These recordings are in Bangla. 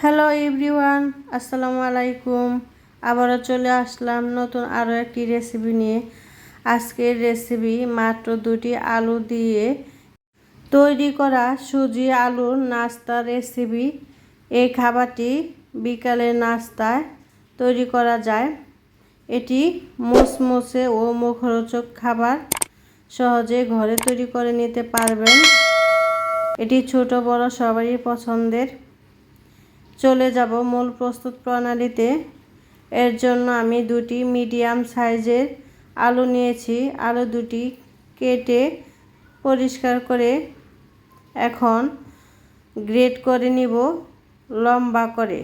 হ্যালো এভরিওয়ান, আসসালামু আলাইকুম। আবারও চলে আসলাম নতুন আরও একটি রেসিপি নিয়ে। আজকের রেসিপি মাত্র 2টি আলু দিয়ে তৈরি করা সুজি আলুর নাস্তা রেসিপি। এই খাবারটি বিকালের নাস্তায় তৈরি করা যায়। এটি মুসমুসে ও মুখরোচক খাবার, সহজে ঘরে তৈরি করে নিতে পারবেন। এটি ছোট বড় সবারই পছন্দের। চলে যাব মূল প্রস্তুত প্রণালীতে। এর জন্য আমি 2টি মিডিয়াম সাইজের আলু নিয়েছি। আলু দুটি কেটে পরিষ্কার করে এখন গ্রেট করে নিব লম্বা করে।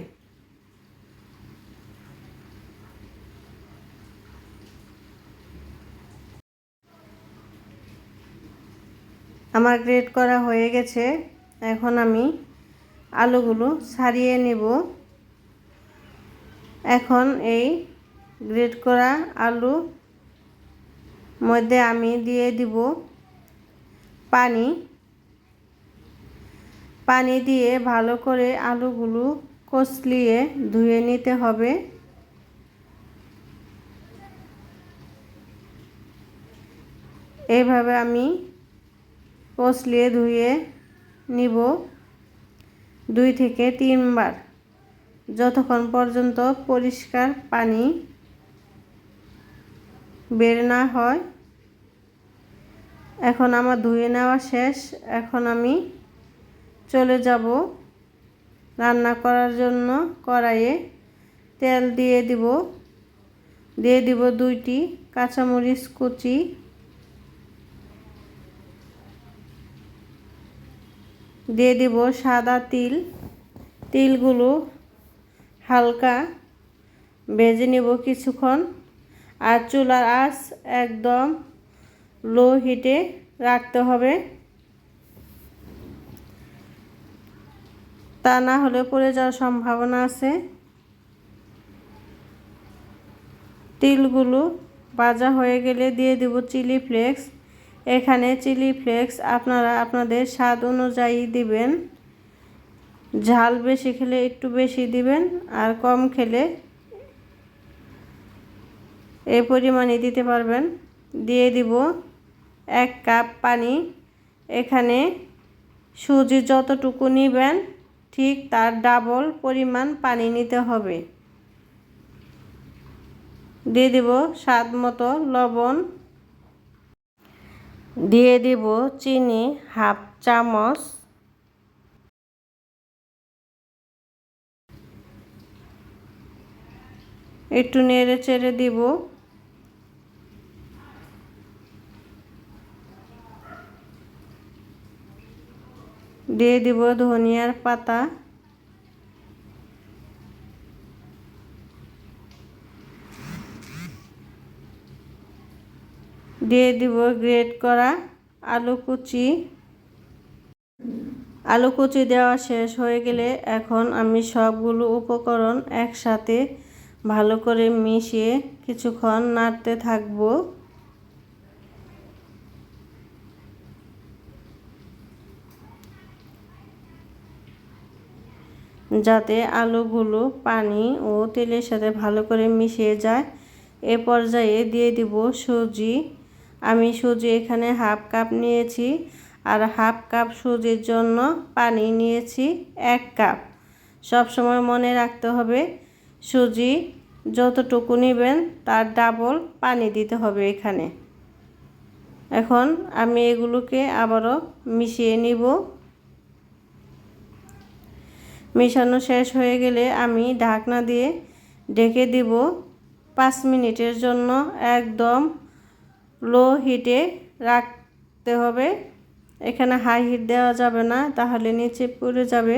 আমার গ্রেট করা হয়ে গেছে। এখন আমি আলুগুলো ছাড়িয়ে নেব। এখন এই গ্রেট করা আলু মধ্যে আমি দিয়ে দিব পানি দিয়ে ভালো করে আলুগুলো কষলিয়ে ধুয়ে নিতে হবে। এইভাবে আমি কষলিয়ে ধুয়ে নিব 2 থেকে 3 বার, যতক্ষণ পর্যন্ত পরিষ্কার পানি বের না হয়। এখন আমার ধুয়ে নেওয়া শেষ। এখন আমি চলে যাব রান্না করার জন্য। কড়াইয়ে তেল দিয়ে দিব 2টি কাঁচামরিচ কুচি, দিয়ে দিব সাদা তিল। তিলগুলো হালকা ভেজে নেব কিছুক্ষণ। আর চুলার আঁচ একদম লো হিটে রাখতে হবে, তা না হলে পড়ে যাওয়ার সম্ভাবনা আছে। তিলগুলো ভাজা হয়ে গেলে দিয়ে দেব চিলি ফ্লেক্স। এখানে চিলি ফ্লেক্স আপনারা আপনাদের স্বাদ অনুযায়ী দিবেন। ঝাল বেশি খেলে একটু বেশি দিবেন, আর কম খেলে এই পরিমাণে দিতে পারবেন। দিয়ে দিব 1 কাপ পানি। এখানে সুজি যতটুকু নেবেন ঠিক তার ডাবল পরিমাণ পানি নিতে হবে। দিয়ে দিব স্বাদ মতো লবণ, দিয়ে দিব চিনি 1/2 চামচ, একটু নেড়ে চেড়ে দিব। দিয়ে দিব ধনিয়ার পাতা, দিয়ে দিব গ্রেট করা আলু কুচি। আলু কুচি দেওয়া শেষ হয়ে গেলে এখন আমি সবগুলো উপকরণ একসাথে ভালো করে মিশিয়ে কিছুক্ষণ নাড়তে থাকব, যাতে আলুগুলো পানি ও তেলের সাথে ভালো করে মিশিয়ে যায়। এ পর্যায়ে দিয়ে দিব সুজি। আমি সুজি এখানে 1/2 কাপ নিয়েছি, আর 1/2 কাপ সুজির জন্য পানি নিয়েছি 1 কাপ। সবসময় মনে রাখতে হবে সুজি যতটুকু নেবেন তার ডাবল পানি দিতে হবে এখানে। এখন আমি এগুলোকে আবারও মিশিয়ে নিব। মিশানো শেষ হয়ে গেলে আমি ঢাকনা দিয়ে ঢেকে দিব 5 মিনিটের জন্য। একদম লো হিটে রাখতে হবে। এখানে হাই হিট দেওয়া যাবে না, তাহলে নিচে পুড়ে যাবে।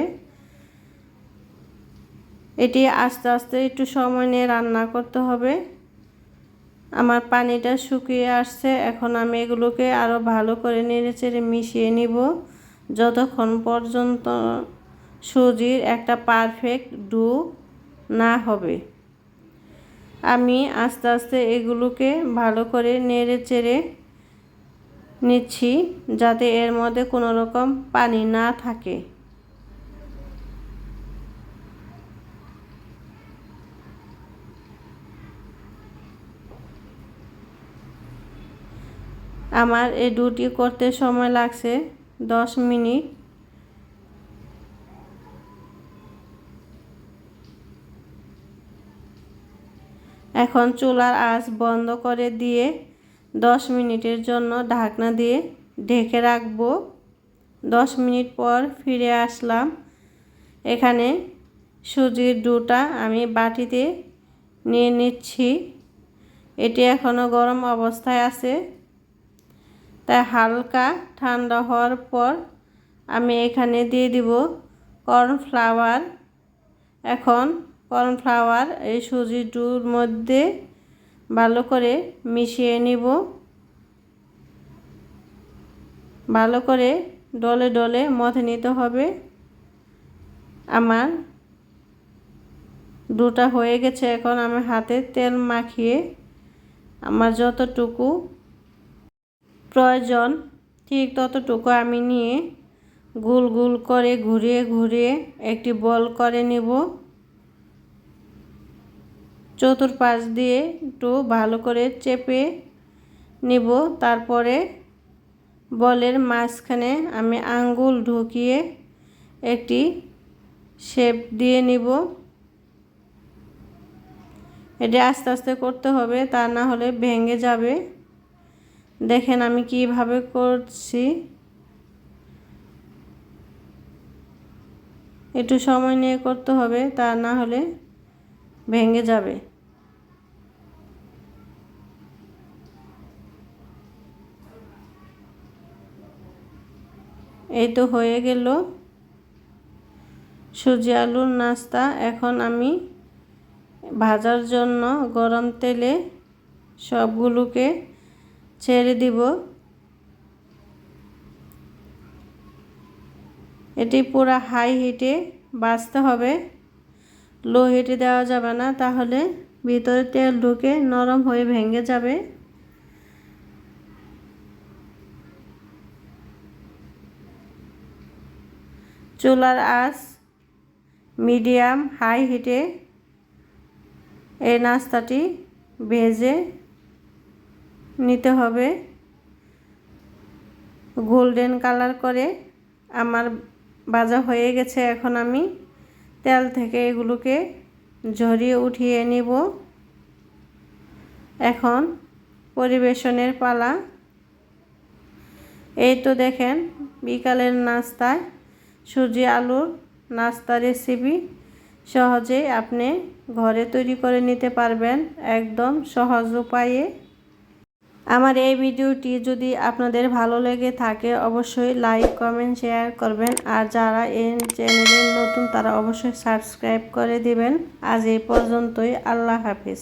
এটি আস্তে আস্তে একটু সময় নিয়ে রান্না করতে হবে। আমার পানিটা শুকিয়ে আসছে। এখন আমি এগুলোকে আরও ভালো করে নেড়েচেড়ে মিশিয়ে নিব, যতক্ষণ পর্যন্ত সুজির একটা পারফেক্ট ডো না হবে। আমি আস্তে আস্তে এগুলোকে ভালো করে নেড়েচেড়ে নিচ্ছি, যাতে এর মধ্যে কোনো রকম পানি না থাকে। আমার এই ডোটি করতে সময় লাগছে 10 মিনিট। এখন চুলার আঁচ বন্ধ করে দিয়ে 10 মিনিটের জন্য ঢাকনা দিয়ে ঢেকে রাখবো। 10 মিনিট পর ফিরে আসলাম। এখানে সুজির ডোটা আমি বাটিতে নিয়ে নিচ্ছি। এটি এখনো গরম অবস্থায় আছে, তাই হালকা ঠান্ডা হওয়ার পর আমি এখানে দিয়ে দিব কর্নফ্লাওয়ার। এখন কর্নফ্লাওয়ার এই সুজির ডোর মধ্যে ভালো করে মিশিয়ে নিব। ভালো করে ডলে ডলে মথে নিতে হবে। আমার ডোটা হয়ে গেছে। এখন আমি হাতে তেল মাখিয়ে আমার যতটুকু প্রয়োজন ঠিক ততটুকু আমি নিয়ে গোল গোল করে ঘুরিয়ে ঘুরিয়ে একটি বল করে নেব। চতুর্পাশ দিয়ে একটু ভালো করে চেপে নিব। তারপরে বলের মাঝখানে আমি আঙ্গুল ঢুকিয়ে একটি শেপ দিয়ে নিব। এটা আস্তে আস্তে করতে হবে, তা না হলে ভেঙে যাবে। দেখেন আমি কিভাবে করছি। একটু সময় নিয়ে করতে হবে, তা না হলে ভেঙে যাবে। এই তো হয়ে গেল সুজি আলুর নাস্তা। এখন আমি ভাজার জন্য গরম তেলে সবগুলোকে ছেড়ে দিব। এটি পুরো হাই হিটে ভাজতে হবে, লো হিটে দেওয়া যাবে না, তাহলে ভিতরে তেল ঢুকে নরম হয়ে ভেঙে যাবে। চুলার আঁচ মিডিয়াম হাই হিটে এই নাস্তাটি ভেজে নিতে হবে। গোল্ডেন কালার করে আমার ভাজা হয়ে গেছে। এখন আমি তেল থেকে এগুলোকে ঝরিয়ে উঠিয়ে নিব। এখন পরিবেশনের পালা। এই তো দেখেন বিকালের নাস্তায় সুজি আলুর নাস্তা রেসিপি সহজেই আপনি ঘরে তৈরি করে নিতে পারবেন একদম সহজ উপায়ে। আমার এই ভিডিওটি যদি আপনাদের ভালো লেগে থাকে অবশ্যই লাইক কমেন্ট শেয়ার করবেন। আর যারা এই চ্যানেলে নতুন তারা অবশ্যই সাবস্ক্রাইব করে দিবেন। আজ এই পর্যন্তই। আল্লাহ হাফেজ।